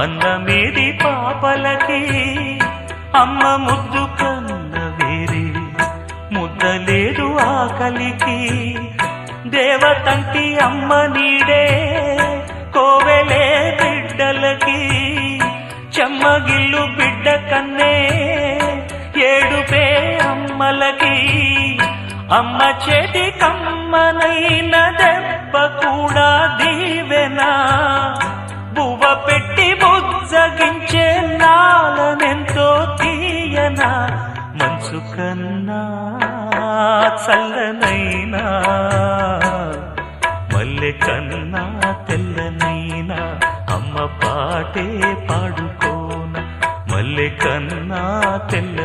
అన్నమేది పాపలకి అమ్మ ముద్దు కన్న వేరే ముద్దలేదు ఆకలికి దేవతంటి అమ్మ నీడే కోవెలే బిడ్డలకి చెమ్మగిల్లు బిడ్డ కన్నే ఏడుపే అమ్మలకి అమ్మ చేతి కమ్మనైన దెబ్బ కూడా దీవెనా బువ్వ పెట్టి బుజ్జగించే నాలనెంతో తీయనా మంచు కన్నా చల్లనైనా మల్లె కన్నా తెల్లనైనా అమ్మ పాటే పాడుకోన మల్లె కన్నా తెల్ల